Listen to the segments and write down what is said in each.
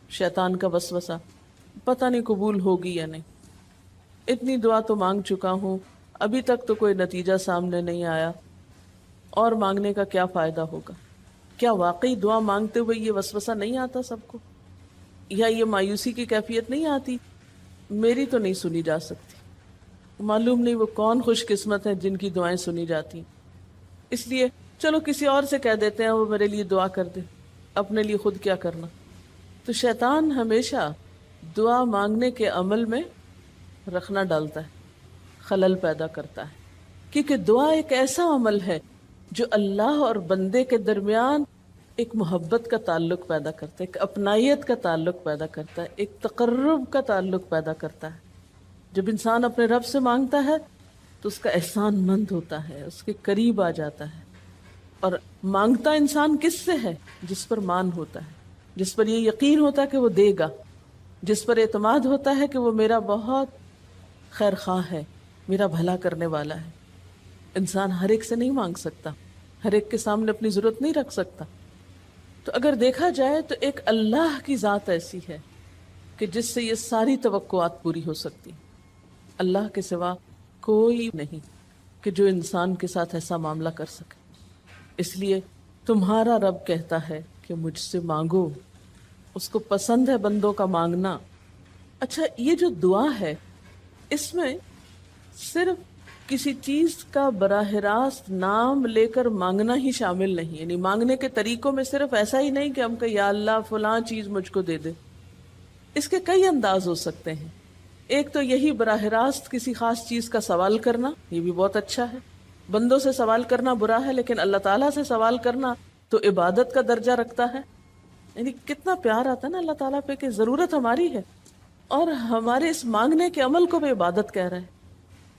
شیطان کا وسوسہ، پتہ نہیں قبول ہوگی یا نہیں، اتنی دعا تو مانگ چکا ہوں، ابھی تک تو کوئی نتیجہ سامنے نہیں آیا، اور مانگنے کا کیا فائدہ ہوگا؟ کیا واقعی دعا مانگتے ہوئے یہ وسوسہ نہیں آتا سب کو؟ یا یہ مایوسی کی کیفیت نہیں آتی؟ میری تو نہیں سنی جا سکتی، معلوم نہیں وہ کون خوش قسمت ہیں جن کی دعائیں سنی جاتی، اس لیے چلو کسی اور سے کہہ دیتے ہیں وہ میرے لیے دعا کر دے، اپنے لیے خود کیا کرنا۔ تو شیطان ہمیشہ دعا مانگنے کے عمل میں رخنا ڈالتا ہے، خلل پیدا کرتا ہے، کیونکہ دعا ایک ایسا عمل ہے جو اللہ اور بندے کے درمیان ایک محبت کا تعلق پیدا کرتا ہے، ایک اپنائیت کا تعلق پیدا کرتا ہے، ایک تقرب کا تعلق پیدا کرتا ہے۔ جب انسان اپنے رب سے مانگتا ہے تو اس کا احسان مند ہوتا ہے، اس کے قریب آ جاتا ہے، اور مانگتا انسان کس سے ہے؟ جس پر مان ہوتا ہے، جس پر یہ یقین ہوتا ہے کہ وہ دے گا، جس پر اعتماد ہوتا ہے کہ وہ میرا بہت خیر خواہ ہے، میرا بھلا کرنے والا ہے۔ انسان ہر ایک سے نہیں مانگ سکتا، ہر ایک کے سامنے اپنی ضرورت نہیں رکھ سکتا۔ تو اگر دیکھا جائے تو ایک اللہ کی ذات ایسی ہے کہ جس سے یہ ساری توقعات پوری ہو سکتی، اللہ کے سوا کوئی نہیں کہ جو انسان کے ساتھ ایسا معاملہ کر سکے۔ اس لیے تمہارا رب کہتا ہے کہ مجھ سے مانگو، اس کو پسند ہے بندوں کا مانگنا۔ اچھا، یہ جو دعا ہے اس میں صرف کسی چیز کا براہ راست نام لے کر مانگنا ہی شامل نہیں، یعنی مانگنے کے طریقوں میں صرف ایسا ہی نہیں کہ ہم کہ یا اللہ فلاں چیز مجھ کو دے دے۔ اس کے کئی انداز ہو سکتے ہیں۔ ایک تو یہی براہ راست کسی خاص چیز کا سوال کرنا، یہ بھی بہت اچھا ہے۔ بندوں سے سوال کرنا برا ہے، لیکن اللہ تعالیٰ سے سوال کرنا تو عبادت کا درجہ رکھتا ہے۔ یعنی کتنا پیار آتا ہے نا اللہ تعالیٰ پہ کہ ضرورت ہماری ہے اور ہمارے اس مانگنے کے عمل کو بھی عبادت کہہ رہے ہیں،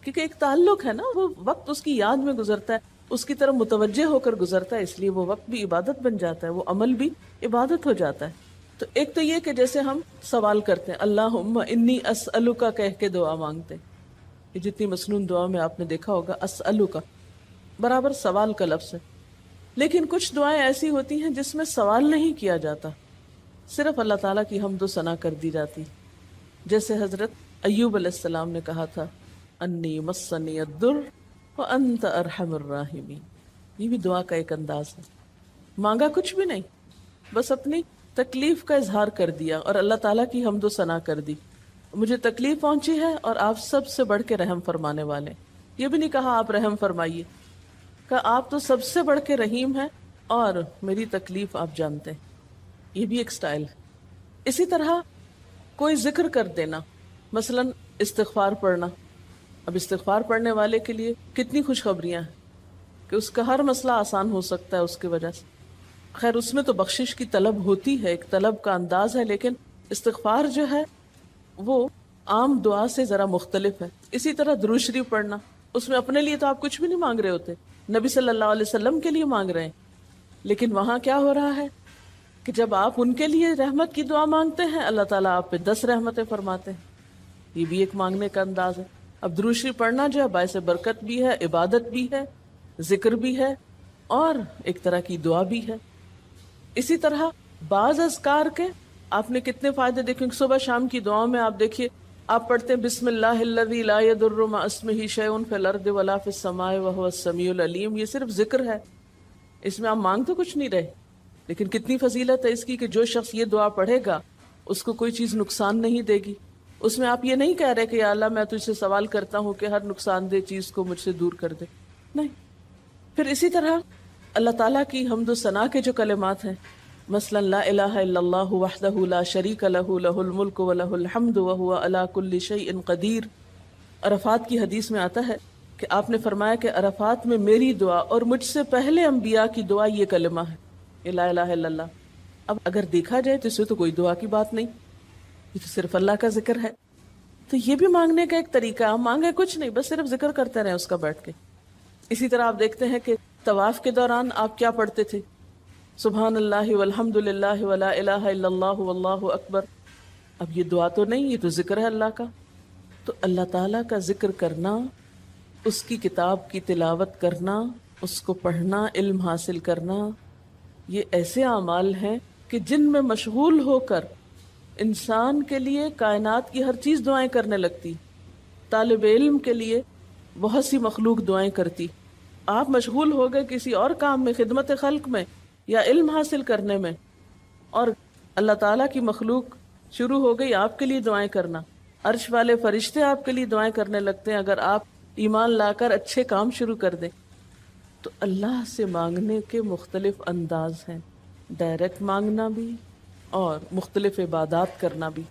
کیونکہ ایک تعلق ہے نا، وہ وقت اس کی یاد میں گزرتا ہے، اس کی طرف متوجہ ہو کر گزرتا ہے، اس لیے وہ وقت بھی عبادت بن جاتا ہے، وہ عمل بھی عبادت ہو جاتا ہے۔ تو ایک تو یہ کہ جیسے ہم سوال کرتے ہیں اللہم انی اسألک کہہ کے دعا مانگتے ہیں، یہ جتنی مسنون دعا میں آپ نے دیکھا ہوگا اسألک برابر سوال کا لفظ ہے۔ لیکن کچھ دعائیں ایسی ہوتی ہیں جس میں سوال نہیں کیا جاتا، صرف اللہ تعالیٰ کی حمد و ثنا کر دی جاتی، جیسے حضرت ایوب علیہ السلام نے کہا تھا انی مسنی الضر وانت ارحم الراحمین۔ یہ بھی دعا کا ایک انداز ہے، مانگا کچھ بھی نہیں، بس اپنی تکلیف کا اظہار کر دیا اور اللہ تعالیٰ کی حمد و ثنا کر دی، مجھے تکلیف پہنچی ہے اور آپ سب سے بڑھ کے رحم فرمانے والے۔ یہ بھی نہیں کہا آپ رحم فرمائیے، کہ آپ تو سب سے بڑھ کے رحیم ہیں اور میری تکلیف آپ جانتے ہیں۔ یہ بھی ایک سٹائل ہے۔ اسی طرح کوئی ذکر کر دینا، مثلا استغفار پڑھنا۔ اب استغفار پڑھنے والے کے لیے کتنی خوشخبریاں ہیں کہ اس کا ہر مسئلہ آسان ہو سکتا ہے اس کی وجہ سے۔ خیر اس میں تو بخشش کی طلب ہوتی ہے، ایک طلب کا انداز ہے، لیکن استغفار جو ہے وہ عام دعا سے ذرا مختلف ہے۔ اسی طرح درود شریف پڑھنا، اس میں اپنے لیے تو آپ کچھ بھی نہیں مانگ رہے ہوتے، نبی صلی اللہ علیہ وسلم کے لیے مانگ رہے ہیں، لیکن وہاں کیا ہو رہا ہے کہ جب آپ ان کے لیے رحمت کی دعا مانگتے ہیں اللہ تعالیٰ آپ پہ 10 رحمتیں فرماتے ہیں۔ یہ بھی ایک مانگنے کا انداز ہے۔ اب درود شریف پڑھنا جو ہے باعث برکت بھی ہے، عبادت بھی ہے، ذکر بھی ہے، اور ایک طرح کی دعا بھی ہے۔ اسی طرح بعض اذکار کے آپ نے کتنے فائدے دیکھیں، صبح شام کی دعاؤں میں آپ دیکھیے آپ پڑھتے ہیں بسم اللہ الذی لا یضر مع اسمہ شیء فی الارض ولا فی السماء وہو السمیع العلیم۔ یہ صرف ذکر ہے، اس میں آپ مانگ تو کچھ نہیں رہے، لیکن کتنی فضیلت ہے اس کی کہ جو شخص یہ دعا پڑھے گا اس کو کوئی چیز نقصان نہیں دے گی۔ اس میں آپ یہ نہیں کہہ رہے کہ یا اللہ میں تجھ سے سوال کرتا ہوں کہ ہر نقصان دہ چیز کو مجھ سے دور کر دے، نہیں۔ پھر اسی طرح اللہ تعالیٰ کی حمد و ثنا کے جو کلمات ہیں، مثلا لا الہ الا اللہ وحدہ لا شریک لہ لہ الملک ولہ الحمد وہو علی کل شیء قدیر۔ عرفات کی حدیث میں آتا ہے کہ آپ نے فرمایا کہ عرفات میں میری دعا اور مجھ سے پہلے انبیاء کی دعا یہ کلمہ ہے، لا الہ الا اللہ۔ اب اگر دیکھا جائے تو اس میں تو کوئی دعا کی بات نہیں، یہ تو صرف اللہ کا ذکر ہے۔ تو یہ بھی مانگنے کا ایک طریقہ، آپ مانگے کچھ نہیں، بس صرف ذکر کرتے رہیں اس کا بیٹھ کے۔ اسی طرح آپ دیکھتے ہیں کہ طواف کے دوران آپ کیا پڑھتے تھے، سبحان اللہ والحمد للہ ولا الہ الا اللہ واللہ اکبر۔ اب یہ دعا تو نہیں، یہ تو ذکر ہے اللہ کا۔ تو اللہ تعالیٰ کا ذکر کرنا، اس کی کتاب کی تلاوت کرنا، اس کو پڑھنا، علم حاصل کرنا، یہ ایسے اعمال ہیں کہ جن میں مشغول ہو کر انسان کے لیے کائنات کی ہر چیز دعائیں کرنے لگتی، طالب علم کے لیے بہت سی مخلوق دعائیں کرتی. آپ مشغول ہو گئے کسی اور کام میں، خدمت خلق میں یا علم حاصل کرنے میں، اور اللہ تعالیٰ کی مخلوق شروع ہو گئی آپ کے لیے دعائیں کرنا. عرش والے فرشتے آپ کے لیے دعائیں کرنے لگتے ہیں اگر آپ ایمان لا کر اچھے کام شروع کر دیں. تو اللہ سے مانگنے کے مختلف انداز ہیں، ڈائریکٹ مانگنا بھی اور مختلف عبادات کرنا بھی.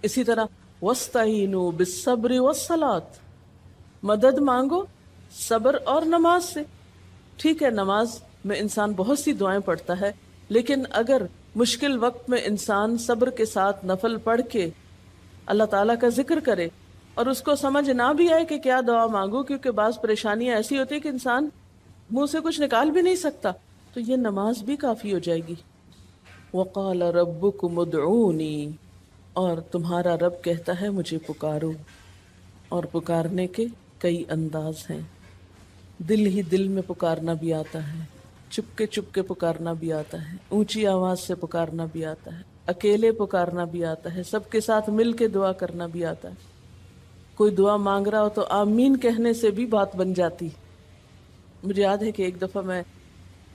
اسی طرح وَاسْتَعِینُوا بِالصَّبْرِ وَالصَّلَاةِ، مدد مانگو صبر اور نماز سے. ٹھیک ہے، نماز میں انسان بہت سی دعائیں پڑھتا ہے، لیکن اگر مشکل وقت میں انسان صبر کے ساتھ نفل پڑھ کے اللہ تعالیٰ کا ذکر کرے اور اس کو سمجھ نہ بھی آئے کہ کیا دعا مانگو، کیونکہ بعض پریشانیاں ایسی ہوتی ہیں کہ انسان منہ سے کچھ نکال بھی نہیں سکتا، تو یہ نماز بھی کافی ہو جائے گی. وَقَالَ رَبُّكُمُ ادْعُونِي، اور تمہارا رب کہتا ہے مجھے پکارو. اور پکارنے کے کئی انداز ہیں. دل ہی دل میں پکارنا بھی آتا ہے، چپ کے پکارنا بھی آتا ہے، اونچی آواز سے پکارنا بھی آتا ہے، اکیلے پکارنا بھی آتا ہے، سب کے ساتھ مل کے دعا کرنا بھی آتا ہے. کوئی دعا مانگ رہا ہو تو آمین کہنے سے بھی بات بن جاتی. مجھے یاد ہے کہ ایک دفعہ میں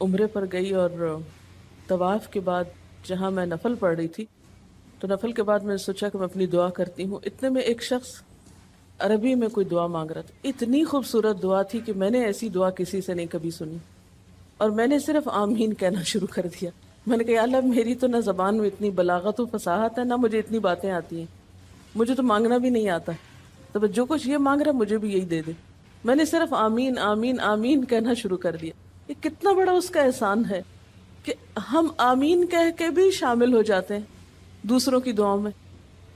عمرے پر گئی اور طواف کے بعد جہاں میں نفل پڑھ رہی تھی، تو نفل کے بعد میں نے سوچا کہ میں اپنی دعا کرتی ہوں. اتنے میں ایک شخص عربی میں کوئی دعا مانگ رہا تھا. اتنی خوبصورت دعا تھی کہ میں نے ایسی دعا کسی سے نہیں کبھی سنی، اور میں نے صرف آمین کہنا شروع کر دیا. میں نے کہا یا اللہ، میری تو نہ زبان میں اتنی بلاغت و فصاحت ہے، نہ مجھے اتنی باتیں آتی ہیں، مجھے تو مانگنا بھی نہیں آتا، تو بس جو کچھ یہ مانگ رہا مجھے بھی یہی دے دے. میں نے صرف آمین آمین آمین کہنا شروع کر دیا. یہ کتنا بڑا اس کا احسان ہے کہ ہم آمین کہہ کے بھی شامل ہو جاتے ہیں دوسروں کی دعاؤں میں.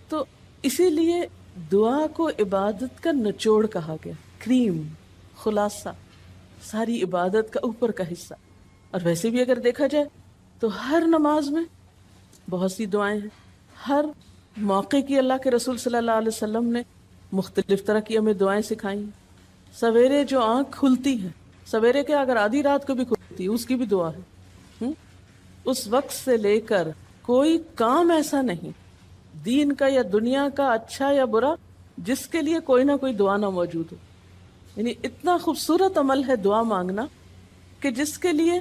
تو اسی لیے دعا کو عبادت کا نچوڑ کہا گیا، کریم، خلاصہ، ساری عبادت کا اوپر کا حصہ. اور ویسے بھی اگر دیکھا جائے تو ہر نماز میں بہت سی دعائیں ہیں. ہر موقع کی اللہ کے رسول صلی اللہ علیہ وسلم نے مختلف طرح کی ہمیں دعائیں سکھائیں. سویرے جو آنکھ کھلتی ہے، سویرے کے اگر آدھی رات کو بھی کھلتی ہے، اس کی بھی دعا ہے. اس وقت سے لے کر کوئی کام ایسا نہیں دین کا یا دنیا کا، اچھا یا برا، جس کے لیے کوئی نہ کوئی دعا نہ موجود ہو. یعنی اتنا خوبصورت عمل ہے دعا مانگنا کہ جس کے لیے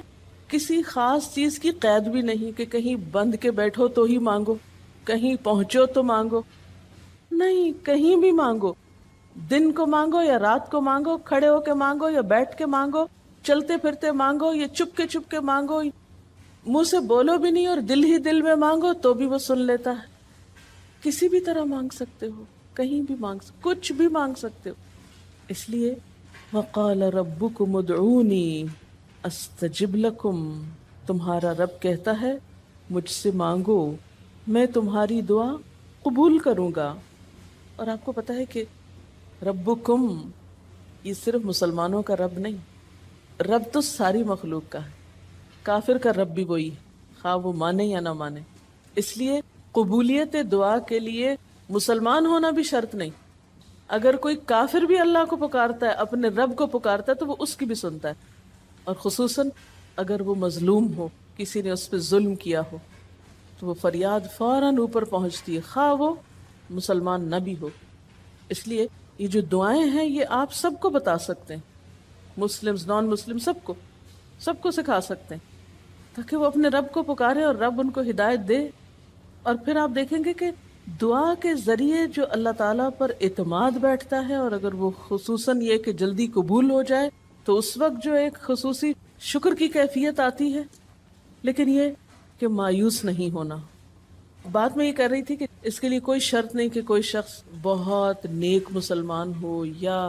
کسی خاص چیز کی قید بھی نہیں کہ کہیں بند کے بیٹھو تو ہی مانگو، کہیں پہنچو تو مانگو. نہیں، کہیں بھی مانگو، دن کو مانگو یا رات کو مانگو، کھڑے ہو کے مانگو یا بیٹھ کے مانگو، چلتے پھرتے مانگو یا چپ کے مانگو، منہ سے بولو بھی نہیں اور دل ہی دل میں مانگو تو بھی وہ سن لیتا ہے. کسی بھی طرح مانگ سکتے ہو، کہیں بھی مانگ سکتے، کچھ بھی مانگ سکتے ہو. اس لیے وقال ربکم ادعونی استجب لکم، تمہارا رب کہتا ہے مجھ سے مانگو، میں تمہاری دعا قبول کروں گا. اور آپ کو پتہ ہے کہ ربکم یہ صرف مسلمانوں کا رب نہیں، رب تو ساری مخلوق کا ہے. کافر کا رب بھی وہی ہے، خواہ وہ مانے یا نہ مانے. اس لیے قبولیت دعا کے لیے مسلمان ہونا بھی شرط نہیں. اگر کوئی کافر بھی اللہ کو پکارتا ہے، اپنے رب کو پکارتا ہے، تو وہ اس کی بھی سنتا ہے. اور خصوصاً اگر وہ مظلوم ہو، کسی نے اس پہ ظلم کیا ہو، تو وہ فریاد فوراً اوپر پہنچتی ہے، خواہ وہ مسلمان نہ بھی ہو. اس لیے یہ جو دعائیں ہیں یہ آپ سب کو بتا سکتے ہیں، مسلم نان مسلم سب کو سکھا سکتے ہیں، تاکہ وہ اپنے رب کو پکارے اور رب ان کو ہدایت دے. اور پھر آپ دیکھیں گے کہ دعا کے ذریعے جو اللہ تعالیٰ پر اعتماد بیٹھتا ہے، اور اگر وہ خصوصاً یہ کہ جلدی قبول ہو جائے، تو اس وقت جو ایک خصوصی شکر کی کیفیت آتی ہے. لیکن یہ کہ مایوس نہیں ہونا. بات میں یہ کر رہی تھی کہ اس کے لیے کوئی شرط نہیں کہ کوئی شخص بہت نیک مسلمان ہو یا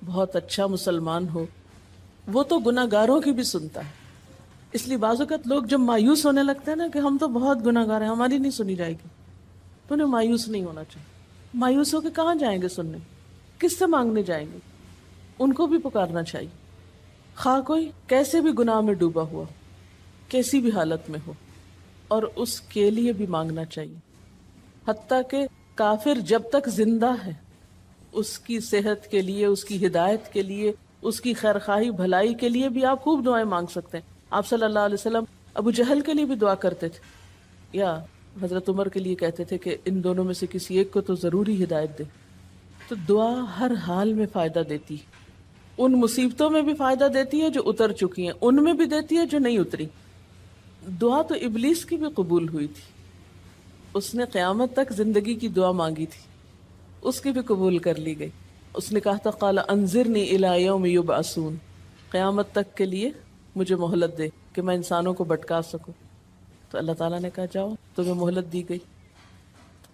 بہت اچھا مسلمان ہو، وہ تو گناہ گاروں کی بھی سنتا ہے. اس لیے بعض اوقات لوگ جب مایوس ہونے لگتے ہیں نا کہ ہم تو بہت گناہ گار ہیں، ہماری نہیں سنی جائے گی، تو انہیں مایوس نہیں ہونا چاہیے. مایوس ہو کے کہاں جائیں گے سننے؟ کس سے مانگنے جائیں گے؟ ان کو بھی پکارنا چاہیے، خواہ کوئی کیسے بھی گناہ میں ڈوبا ہوا، کیسی بھی حالت میں ہو، اور اس کے لیے بھی مانگنا چاہیے. حتیٰ کہ کافر جب تک زندہ ہے، اس کی صحت کے لیے، اس کی ہدایت کے لیے، اس کی خیرخواہی بھلائی کے لیے بھی آپ خوب دعائیں مانگ سکتے ہیں. آپ صلی اللہ علیہ وسلم ابو جہل کے لیے بھی دعا کرتے تھے، یا حضرت عمر کے لیے کہتے تھے کہ ان دونوں میں سے کسی ایک کو تو ضروری ہدایت دے. تو دعا ہر حال میں فائدہ دیتی، ان مصیبتوں میں بھی فائدہ دیتی ہے جو اتر چکی ہیں، ان میں بھی دیتی ہے جو نہیں اتری. دعا تو ابلیس کی بھی قبول ہوئی تھی، اس نے قیامت تک زندگی کی دعا مانگی تھی، اس کی بھی قبول کر لی گئی. اس نے کہا تھا قال انظرنی الی یوم یبعثون، قیامت تک کے لیے مجھے مہلت دے کہ میں انسانوں کو بھٹکا سکوں. تو اللہ تعالیٰ نے کہا جاؤ، تمہیں مہلت دی گئی.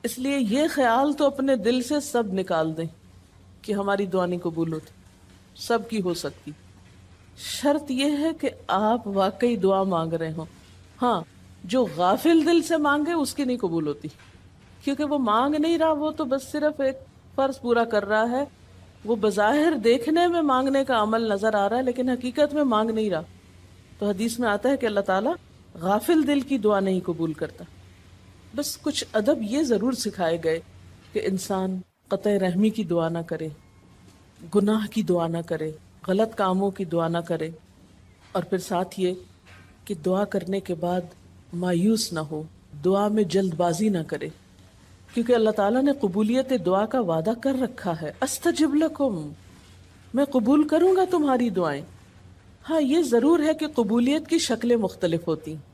اس لیے یہ خیال تو اپنے دل سے سب نکال دیں کہ ہماری دعا نہیں قبول ہوتی، سب کی ہو سکتی. شرط یہ ہے کہ آپ واقعی دعا مانگ رہے ہوں. ہاں، جو غافل دل سے مانگے اس کی نہیں قبول ہوتی، کیونکہ وہ مانگ نہیں رہا، وہ تو بس صرف ایک فرض پورا کر رہا ہے. وہ بظاہر دیکھنے میں مانگنے کا عمل نظر آ رہا ہے لیکن حقیقت میں مانگ نہیں رہا. تو حدیث میں آتا ہے کہ اللہ تعالیٰ غافل دل کی دعا نہیں قبول کرتا. بس کچھ ادب یہ ضرور سکھائے گئے کہ انسان قطع رحمی کی دعا نہ کرے، گناہ کی دعا نہ کرے، غلط کاموں کی دعا نہ کرے، اور پھر ساتھ یہ کہ دعا کرنے کے بعد مایوس نہ ہو، دعا میں جلد بازی نہ کرے، کیونکہ اللہ تعالیٰ نے قبولیت دعا کا وعدہ کر رکھا ہے. استجب لکم، میں قبول کروں گا تمہاری دعائیں. ہاں، یہ ضرور ہے کہ قبولیت کی شکلیں مختلف ہوتی ہیں.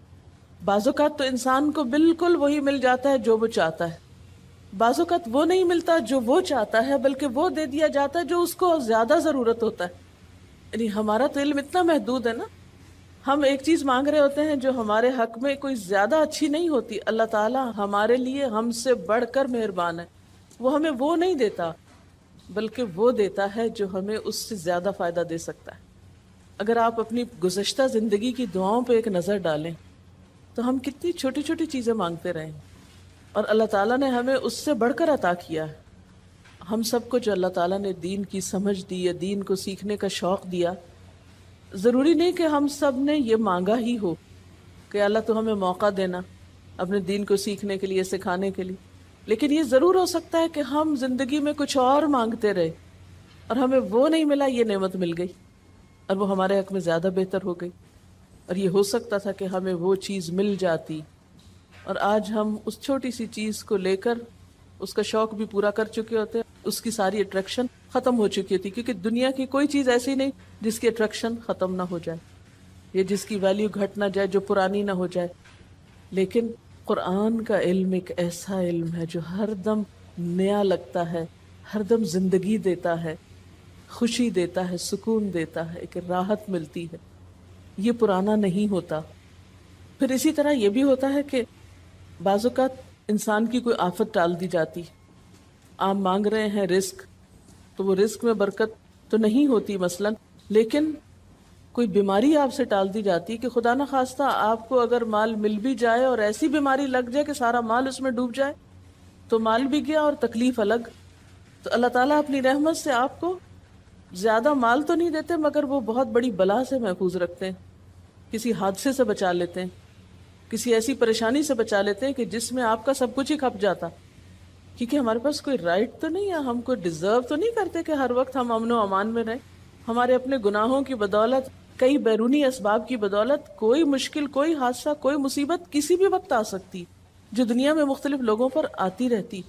بعض اوقات تو انسان کو بالکل وہی مل جاتا ہے جو وہ چاہتا ہے، بعض اوقات وہ نہیں ملتا جو وہ چاہتا ہے، بلکہ وہ دے دیا جاتا ہے جو اس کو زیادہ ضرورت ہوتا ہے. یعنی ہمارا تو علم اتنا محدود ہے نا، ہم ایک چیز مانگ رہے ہوتے ہیں جو ہمارے حق میں کوئی زیادہ اچھی نہیں ہوتی. اللہ تعالیٰ ہمارے لیے ہم سے بڑھ کر مہربان ہے، وہ ہمیں وہ نہیں دیتا بلکہ وہ دیتا ہے جو ہمیں اس سے زیادہ فائدہ دے سکتا ہے. اگر آپ اپنی گزشتہ زندگی کی دعاؤں پہ ایک نظر ڈالیں تو ہم کتنی چھوٹی چھوٹی چیزیں مانگتے رہے اور اللہ تعالیٰ نے ہمیں اس سے بڑھ کر عطا کیا ہے. ہم سب کو جو اللہ تعالیٰ نے دین کی سمجھ دی یا دین کو سیکھنے کا شوق دیا، ضروری نہیں کہ ہم سب نے یہ مانگا ہی ہو کہ اللہ تو ہمیں موقع دینا اپنے دین کو سیکھنے کے لیے، سکھانے کے لیے. لیکن یہ ضرور ہو سکتا ہے کہ ہم زندگی میں کچھ اور مانگتے رہے اور ہمیں وہ نہیں ملا، یہ نعمت مل گئی اور وہ ہمارے حق میں زیادہ بہتر ہو گئی. اور یہ ہو سکتا تھا کہ ہمیں وہ چیز مل جاتی اور آج ہم اس چھوٹی سی چیز کو لے کر اس کا شوق بھی پورا کر چکے ہوتے، اس کی ساری اٹریکشن ختم ہو چکی ہوتی. کیونکہ دنیا کی کوئی چیز ایسی نہیں جس کی اٹریکشن ختم نہ ہو جائے یا جس کی ویلیو گھٹ نہ جائے، جو پرانی نہ ہو جائے. لیکن قرآن کا علم ایک ایسا علم ہے جو ہر دم نیا لگتا ہے، ہر دم زندگی دیتا ہے، خوشی دیتا ہے، سکون دیتا ہے، ایک راحت ملتی ہے. یہ پرانا نہیں ہوتا. پھر اسی طرح یہ بھی ہوتا ہے کہ بعض اوقات انسان کی کوئی آفت ٹال دی جاتی. آپ مانگ رہے ہیں رزق، تو وہ رزق میں برکت تو نہیں ہوتی مثلا، لیکن کوئی بیماری آپ سے ٹال دی جاتی کہ خدا نہ خواستہ آپ کو اگر مال مل بھی جائے اور ایسی بیماری لگ جائے کہ سارا مال اس میں ڈوب جائے تو مال بھی گیا اور تکلیف الگ. تو اللہ تعالیٰ اپنی رحمت سے آپ کو زیادہ مال تو نہیں دیتے مگر وہ بہت بڑی بلا سے محفوظ رکھتے ہیں، کسی حادثے سے بچا لیتے ہیں، کسی ایسی پریشانی سے بچا لیتے ہیں کہ جس میں آپ کا سب کچھ ہی کھپ جاتا. کیونکہ ہمارے پاس کوئی رائٹ تو نہیں ہے، ہم کو ڈیزرو تو نہیں کرتے کہ ہر وقت ہم امن و امان میں رہیں. ہمارے اپنے گناہوں کی بدولت، کئی بیرونی اسباب کی بدولت کوئی مشکل، کوئی حادثہ، کوئی مصیبت کسی بھی وقت آ سکتی جو دنیا میں مختلف لوگوں پر آتی رہتی.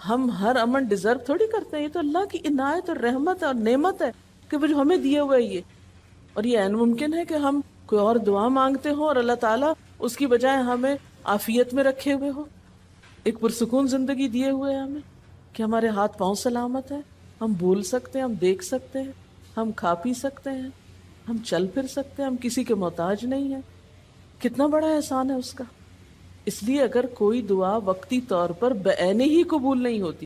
ہم ہر امن ڈیزرو تھوڑی کرتے ہیں، یہ تو اللہ کی عنایت اور رحمت اور نعمت ہے کہ وہ جو ہمیں دیے ہوئے یہ. اور یہ عین ممکن ہے کہ ہم کوئی اور دعا مانگتے ہوں اور اللہ تعالیٰ اس کی بجائے ہمیں عافیت میں رکھے ہوئے ہو، ایک پرسکون زندگی دیے ہوئے ہیں ہمیں کہ ہمارے ہاتھ پاؤں سلامت ہیں، ہم بول سکتے ہیں، ہم دیکھ سکتے ہیں، ہم کھا پی سکتے ہیں، ہم چل پھر سکتے ہیں، ہم کسی کے محتاج نہیں ہیں. کتنا بڑا احسان ہے اس کا. اس لیے اگر کوئی دعا وقتی طور پر بعینی ہی قبول نہیں ہوتی